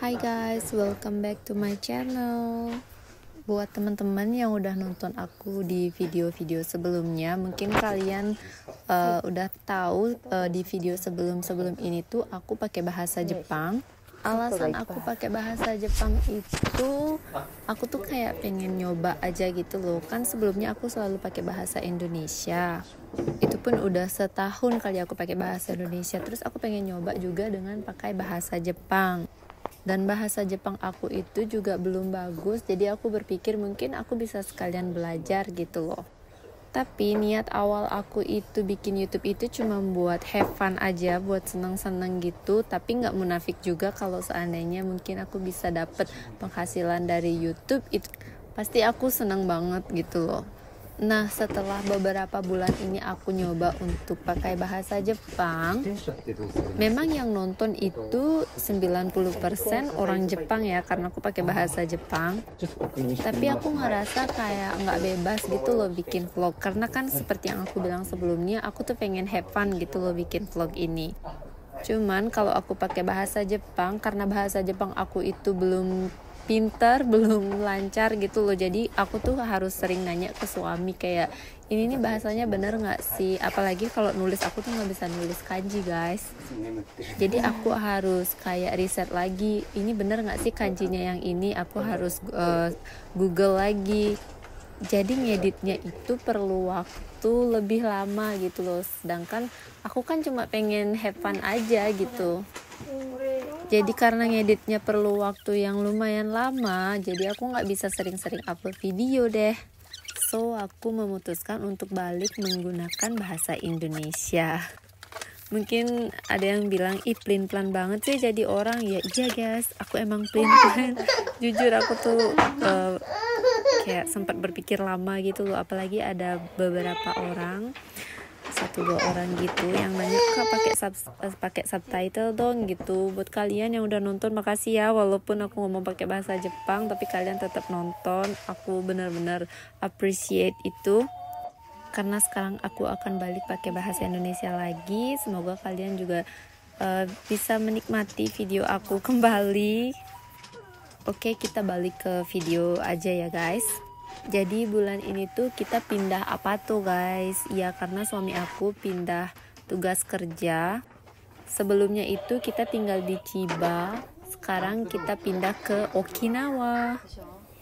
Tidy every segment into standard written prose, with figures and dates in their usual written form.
Hai guys, welcome back to my channel. Buat teman-teman yang udah nonton aku di video-video sebelumnya, mungkin kalian udah tahu di video sebelum ini tuh aku pakai bahasa Jepang. Alasan aku pakai bahasa Jepang itu aku tuh kayak pengen nyoba aja gitu loh. Kan sebelumnya aku selalu pakai bahasa Indonesia. Itu pun udah setahun kali aku pakai bahasa Indonesia. Terus aku pengen nyoba juga dengan pakai bahasa Jepang. Dan bahasa Jepang aku itu juga belum bagus, jadi aku berpikir mungkin aku bisa sekalian belajar gitu loh. Tapi niat awal aku itu bikin YouTube itu cuma buat have fun aja, buat seneng-seneng gitu. Tapi nggak munafik juga kalau seandainya mungkin aku bisa dapet penghasilan dari YouTube, itu pasti aku seneng banget gitu loh. Nah, setelah beberapa bulan ini aku nyoba untuk pakai bahasa Jepang, memang yang nonton itu 90% orang Jepang ya, karena aku pakai bahasa Jepang. Tapi aku ngerasa kayak nggak bebas gitu loh bikin vlog, karena kan seperti yang aku bilang sebelumnya, aku tuh pengen have fun gitu loh bikin vlog ini. Cuman kalau aku pakai bahasa Jepang, karena bahasa Jepang aku itu belum pintar, belum lancar gitu loh, jadi aku tuh harus sering nanya ke suami kayak, ini nih bahasanya bener nggak sih? Apalagi kalau nulis, aku tuh nggak bisa nulis kanji guys, jadi aku harus kayak riset lagi, ini bener nggak sih kanjinya yang ini, aku harus Google lagi. Jadi ngeditnya itu perlu waktu lebih lama gitu loh, sedangkan aku kan cuma pengen have fun aja gitu. Jadi karena ngeditnya perlu waktu yang lumayan lama, jadi aku nggak bisa sering-sering upload video deh. So aku memutuskan untuk balik menggunakan bahasa Indonesia. Mungkin ada yang bilang, ih pelin-pelan banget sih jadi orang. Ya iya guys, aku emang pelin-pelan. Jujur aku tuh kayak sempat berpikir lama gitu loh. Apalagi ada beberapa orang, 1-2 orang gitu yang nanya, kak pakai subtitle dong gitu. Buat kalian yang udah nonton, makasih ya, walaupun aku ngomong pakai bahasa Jepang tapi kalian tetap nonton. Aku benar-benar appreciate itu, karena sekarang aku akan balik pakai bahasa Indonesia lagi. Semoga kalian juga bisa menikmati video aku kembali. Oke, kita balik ke video aja ya guys. Jadi bulan ini tuh kita pindah apa tuh guys? Ya karena suami aku pindah tugas kerja. Sebelumnya itu kita tinggal di Chiba, sekarang kita pindah ke Okinawa.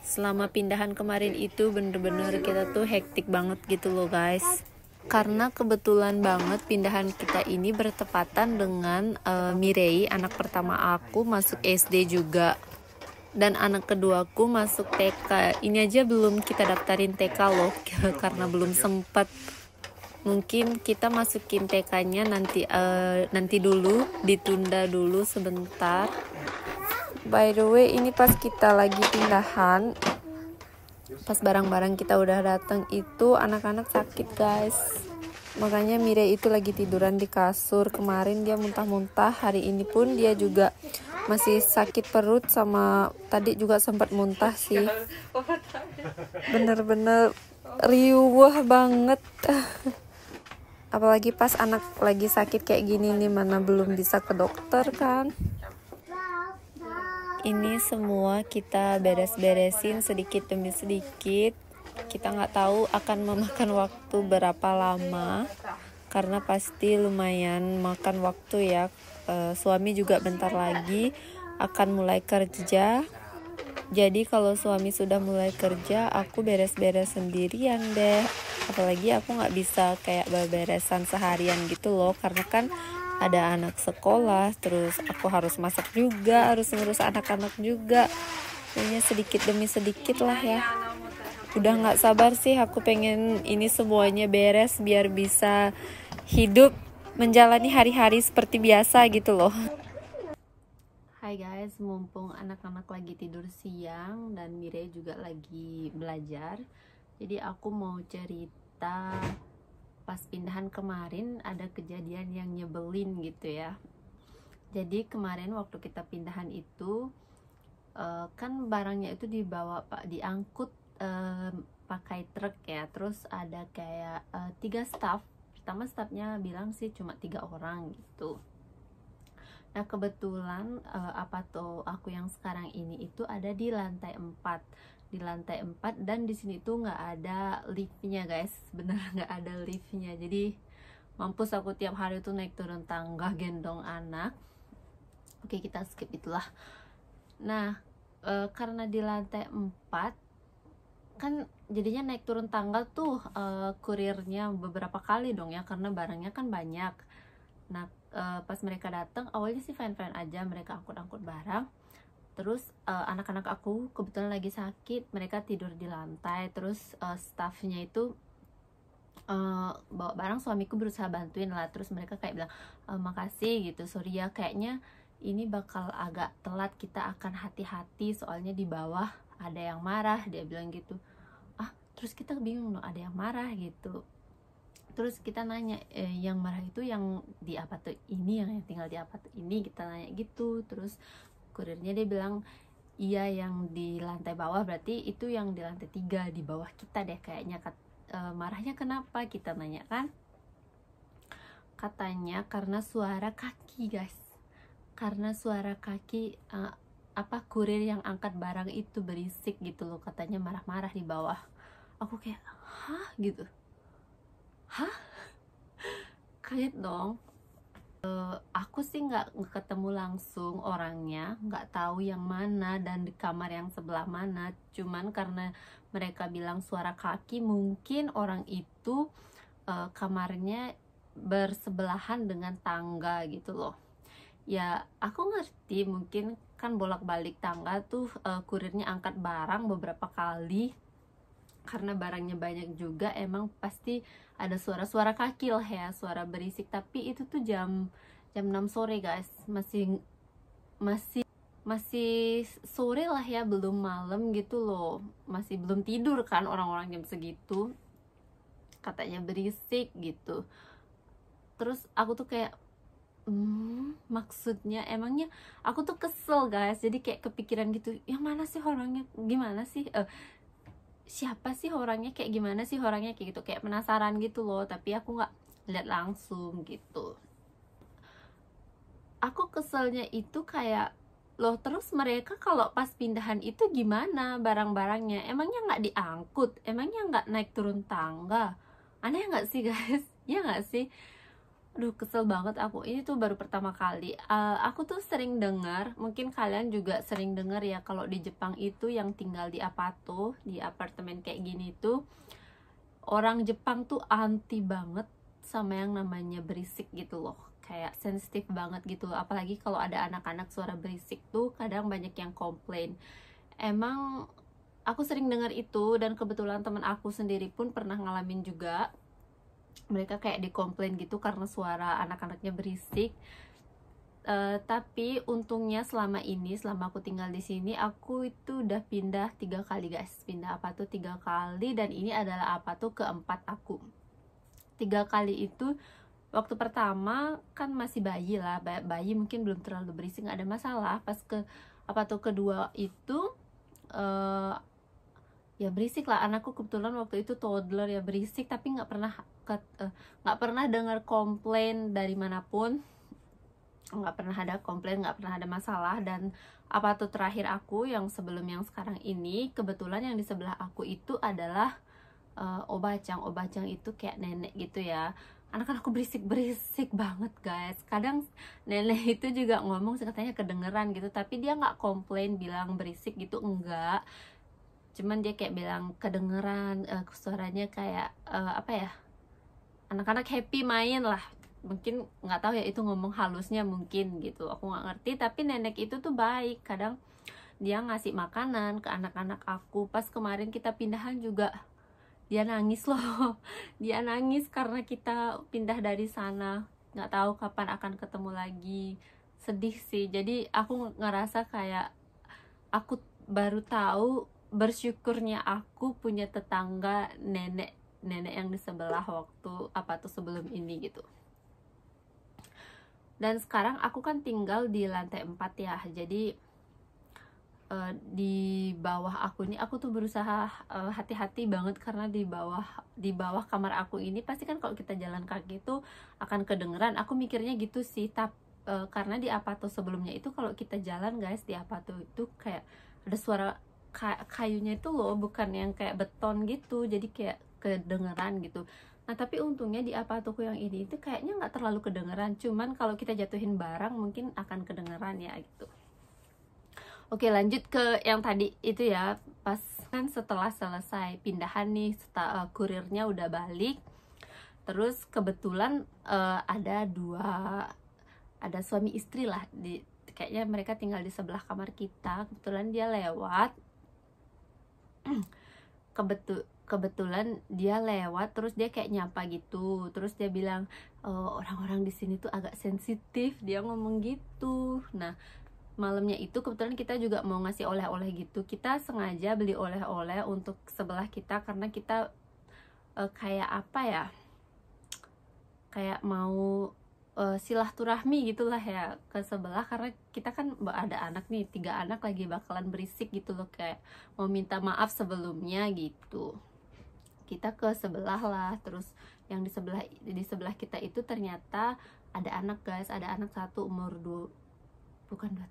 Selama pindahan kemarin itu bener-bener kita tuh hektik banget gitu loh guys. Karena kebetulan banget pindahan kita ini bertepatan dengan Mirei, anak pertama aku, masuk SD juga. Dan anak keduaku masuk TK. Ini aja belum kita daftarin TK loh, karena belum sempat. Mungkin kita masukin TK-nya nanti dulu, ditunda dulu sebentar. By the way, ini pas kita lagi pindahan, pas barang-barang kita udah datang itu anak-anak sakit guys. Makanya Mirei itu lagi tiduran di kasur. Kemarin dia muntah-muntah, hari ini pun dia juga masih sakit perut, sama tadi juga sempat muntah sih. Bener-bener riuh banget. Apalagi pas anak lagi sakit kayak gini nih, mana belum bisa ke dokter kan. Ini semua kita beres-beresin sedikit demi sedikit. Kita nggak tahu akan memakan waktu berapa lama, karena pasti lumayan makan waktu ya. Suami juga bentar lagi akan mulai kerja. Jadi kalau suami sudah mulai kerja, aku beres-beres sendirian deh. Apalagi aku nggak bisa kayak beberesan seharian gitu loh, karena kan ada anak sekolah, terus aku harus masak juga, harus ngurus anak-anak juga. Kayaknya sedikit demi sedikit lah ya. Udah nggak sabar sih aku pengen ini semuanya beres biar bisa hidup menjalani hari-hari seperti biasa gitu loh. Hai guys, mumpung anak-anak lagi tidur siang dan Mirei juga lagi belajar, jadi aku mau cerita pas pindahan kemarin ada kejadian yang nyebelin gitu ya. Jadi kemarin waktu kita pindahan itu kan barangnya itu diangkut pakai truk ya. Terus ada kayak 3 staff. Pertama staffnya bilang sih cuma 3 orang gitu. Nah kebetulan apa tuh aku yang sekarang ini itu ada di lantai 4, di lantai 4, dan di sini tuh nggak ada liftnya guys, bener nggak ada liftnya. Jadi mampus aku tiap hari tuh naik turun tangga gendong anak. Oke, kita skip itulah. Nah karena di lantai 4 kan jadinya naik turun tangga tuh kurirnya beberapa kali dong ya, karena barangnya kan banyak. Nah pas mereka datang awalnya sih fine-fine aja, mereka angkut-angkut barang. Terus anak-anak aku kebetulan lagi sakit, mereka tidur di lantai. Terus staffnya itu bawa barang, suamiku berusaha bantuin lah. Terus mereka kayak bilang makasih gitu, sorry ya kayaknya ini bakal agak telat, kita akan hati-hati soalnya di bawah ada yang marah, dia bilang gitu. Terus kita bingung loh, ada yang marah gitu. Terus kita nanya yang marah itu yang di apartemen ini, yang tinggal di apartemen ini, kita nanya gitu. Terus kurirnya dia bilang iya yang di lantai bawah, berarti itu yang di lantai 3 di bawah kita deh kayaknya. Marahnya kenapa, kita nanya kan, katanya karena suara kaki guys, karena suara kaki kurir yang angkat barang itu berisik gitu loh, katanya marah-marah di bawah. Aku kayak hah gitu, hah, kaget dong. Aku sih nggak ketemu langsung orangnya, nggak tahu yang mana dan di kamar yang sebelah mana. Cuman karena mereka bilang suara kaki, mungkin orang itu kamarnya bersebelahan dengan tangga gitu loh. Ya aku ngerti, mungkin kan bolak-balik tangga tuh kurirnya angkat barang beberapa kali, karena barangnya banyak juga, emang pasti ada suara-suara kaki lah ya, suara berisik. Tapi itu tuh jam 6 sore guys, masih sore lah ya, belum malam gitu loh, masih belum tidur kan orang-orang jam segitu, katanya berisik gitu. Terus aku tuh kayak maksudnya emangnya, aku tuh kesel guys, jadi kayak kepikiran gitu, yang mana sih orangnya, gimana sih siapa sih orangnya, kayak gimana sih orangnya, kayak gitu, kayak penasaran gitu loh. Tapi aku nggak lihat langsung gitu. Aku keselnya itu kayak loh, terus mereka kalau pas pindahan itu gimana barang-barangnya, emangnya nggak diangkut, emangnya nggak naik turun tangga, aneh nggak sih guys? Ya nggak sih? Aduh kesel banget aku, ini tuh baru pertama kali. Aku tuh sering dengar, mungkin kalian juga sering dengar ya, kalau di Jepang itu yang tinggal di apato, di apartemen kayak gini tuh, orang Jepang tuh anti banget sama yang namanya berisik gitu loh, kayak sensitif banget gitu. Apalagi kalau ada anak-anak, suara berisik tuh kadang banyak yang komplain. Emang aku sering dengar itu, dan kebetulan teman aku sendiri pun pernah ngalamin juga, mereka kayak dikomplain gitu karena suara anak-anaknya berisik. Tapi untungnya selama aku tinggal di sini, aku itu udah pindah 3 kali guys, pindah apa tuh 3 kali, dan ini adalah apa tuh keempat aku. 3 kali itu waktu pertama kan masih bayi lah, bayi mungkin belum terlalu berisik, nggak ada masalah. Pas ke apa tuh kedua itu ya berisik lah, anakku kebetulan waktu itu toddler ya, berisik. Tapi nggak pernah dengar komplain dari manapun, nggak pernah ada komplain, nggak pernah ada masalah. Dan apa tuh terakhir aku yang sebelum yang sekarang ini, kebetulan yang di sebelah aku itu adalah obacang itu kayak nenek gitu ya. Anak-anakku berisik banget guys. Kadang nenek itu juga ngomong katanya kedengeran gitu, tapi dia nggak komplain bilang berisik gitu, enggak. Cuman dia kayak bilang kedengeran, suaranya kayak apa ya, anak-anak happy main lah. Mungkin nggak tahu ya itu ngomong halusnya mungkin gitu, aku nggak ngerti. Tapi nenek itu tuh baik, kadang dia ngasih makanan ke anak-anak aku. Pas kemarin kita pindahan juga dia nangis loh. Dia nangis karena kita pindah dari sana, nggak tahu kapan akan ketemu lagi. Sedih sih. Jadi aku ngerasa kayak aku baru tahu bersyukurnya aku punya tetangga nenek yang di sebelah waktu apa tuh sebelum ini gitu. Dan sekarang aku kan tinggal di lantai 4 ya, jadi di bawah aku ini aku tuh berusaha hati-hati banget, karena di bawah kamar aku ini pasti kan kalau kita jalan kaki tuh akan kedengeran. Aku mikirnya gitu sih, karena di Apato sebelumnya itu kalau kita jalan guys, di Apato itu kayak ada suara kayunya itu loh, bukan yang kayak beton gitu, jadi kayak kedengeran gitu. Nah tapi untungnya di Apatoku yang ini itu kayaknya nggak terlalu kedengeran, cuman kalau kita jatuhin barang mungkin akan kedengeran ya gitu. Oke, lanjut ke yang tadi itu ya, pas kan setelah selesai pindahan nih, kurirnya udah balik, terus kebetulan ada suami istri lah, kayaknya mereka tinggal di sebelah kamar kita. Kebetulan dia lewat, kebetulan dia lewat, terus dia kayak nyapa gitu, terus dia bilang orang-orang di sini tuh agak sensitif, dia ngomong gitu. Nah malamnya itu kebetulan kita juga mau ngasih oleh-oleh gitu, kita sengaja beli oleh-oleh untuk sebelah kita karena kita kayak apa ya, kayak mau silaturahmi gitulah ya ke sebelah, karena kita kan ada anak nih, 3 anak lagi bakalan berisik gitu loh, kayak mau minta maaf sebelumnya gitu. Kita ke sebelah lah, terus yang di sebelah kita itu ternyata ada anak guys, ada anak satu umur 2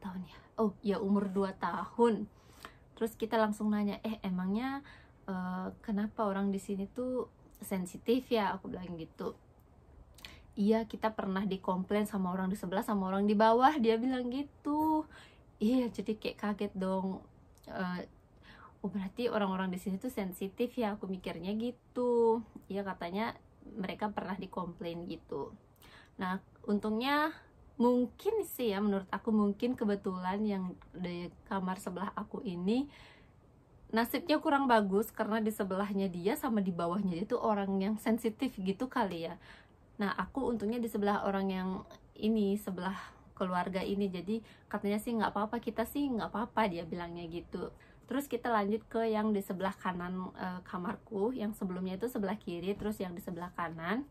tahun ya, oh ya umur 2 tahun. Terus kita langsung nanya, emangnya kenapa orang di sini tuh sensitif ya, aku bilang gitu. Iya, kita pernah dikomplain sama orang di sebelah sama orang di bawah, dia bilang gitu. Iya, jadi kayak kaget dong. Oh berarti orang-orang di sini tuh sensitif ya, aku mikirnya gitu. Iya, katanya mereka pernah dikomplain gitu. Nah untungnya mungkin sih ya, menurut aku mungkin kebetulan yang di kamar sebelah aku ini nasibnya kurang bagus, karena di sebelahnya dia sama di bawahnya dia tuh orang yang sensitif gitu kali ya. Nah aku untungnya di sebelah orang yang ini, sebelah keluarga ini, jadi katanya sih nggak apa-apa, kita sih nggak apa-apa, dia bilangnya gitu. Terus kita lanjut ke yang di sebelah kanan kamarku, yang sebelumnya itu sebelah kiri, terus yang di sebelah kanan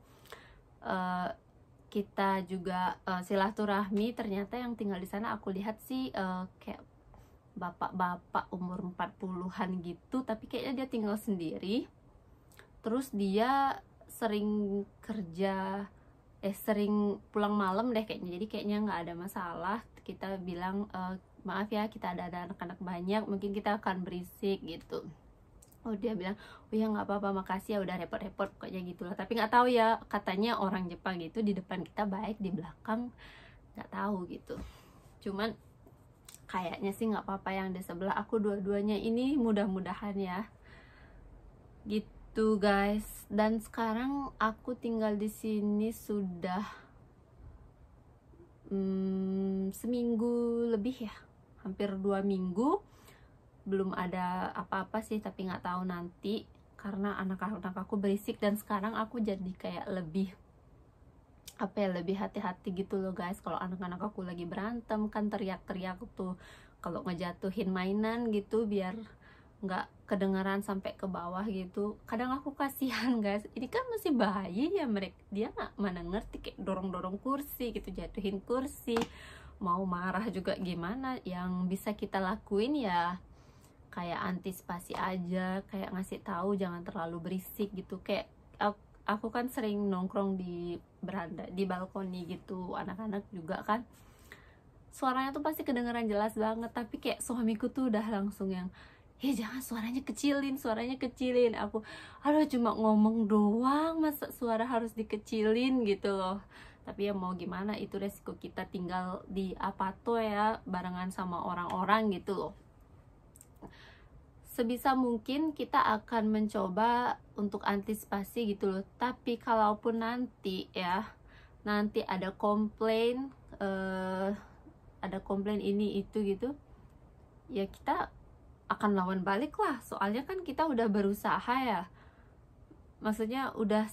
kita juga silaturahmi. Ternyata yang tinggal di sana aku lihat sih kayak bapak-bapak umur 40-an gitu, tapi kayaknya dia tinggal sendiri. Terus dia sering sering pulang malam deh kayaknya, jadi kayaknya nggak ada masalah. Kita bilang maaf ya, kita ada anak-anak banyak, mungkin kita akan berisik gitu. Oh dia bilang, oh ya nggak apa-apa, makasih ya udah repot-repot pokoknya gitulah. Tapi nggak tahu ya, katanya orang Jepang gitu, di depan kita baik, di belakang nggak tahu gitu. Cuman kayaknya sih nggak apa-apa yang di sebelah aku, dua-duanya ini mudah-mudahan ya gitu guys. Dan sekarang aku tinggal di sini sudah seminggu lebih ya, hampir 2 minggu. Belum ada apa-apa sih, tapi nggak tahu nanti, karena anak-anak aku berisik. Dan sekarang aku jadi kayak lebih lebih hati-hati gitu loh guys. Kalau anak-anak aku lagi berantem kan teriak-teriak tuh, kalau ngejatuhin mainan gitu biar nggak kedengaran sampai ke bawah gitu. Kadang aku kasihan guys, ini kan masih bayi ya, dia nggak mana ngerti, kayak dorong-dorong kursi gitu, jatuhin kursi. Mau marah juga gimana, yang bisa kita lakuin ya kayak antisipasi aja, kayak ngasih tahu jangan terlalu berisik gitu. Kayak aku kan sering nongkrong di beranda, di balkoni gitu, anak-anak juga kan suaranya tuh pasti kedengeran jelas banget. Tapi kayak suamiku tuh udah langsung yang, jangan suaranya kecilin. Aku aduh, cuma ngomong doang, masa suara harus dikecilin gitu loh. Tapi ya mau gimana, itu resiko kita tinggal di Apato ya, barengan sama orang-orang gitu loh. Sebisa mungkin kita akan mencoba untuk antisipasi gitu loh. Tapi kalaupun nanti ada komplain ini itu gitu ya, kita akan lawan balik lah. Soalnya kan kita udah berusaha ya, maksudnya udah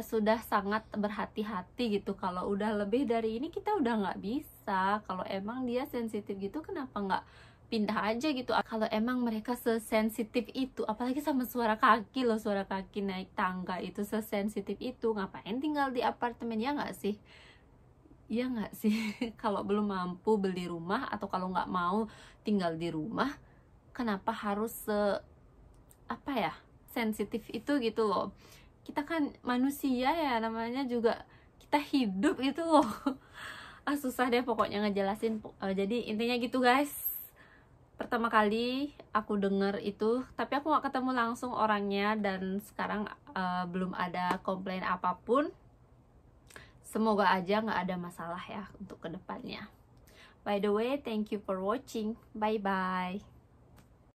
sudah sangat berhati-hati gitu. Kalau udah lebih dari ini kita udah nggak bisa. Kalau emang dia sensitif gitu, kenapa nggak pindah aja gitu. Kalau emang mereka sesensitif itu, apalagi sama suara kaki loh, suara kaki naik tangga itu sesensitif itu, ngapain tinggal di apartemen, ya nggak sih? Iya nggak sih? Kalau belum mampu beli rumah, atau kalau nggak mau tinggal di rumah, kenapa harus sensitif itu gitu loh. Kita kan manusia ya, namanya juga kita teh hidup itu loh. Susah deh pokoknya ngejelasin. Jadi intinya gitu guys. Pertama kali aku denger itu, tapi aku gak ketemu langsung orangnya, dan sekarang belum ada komplain apapun. Semoga aja gak ada masalah ya untuk kedepannya. By the way, thank you for watching. Bye bye.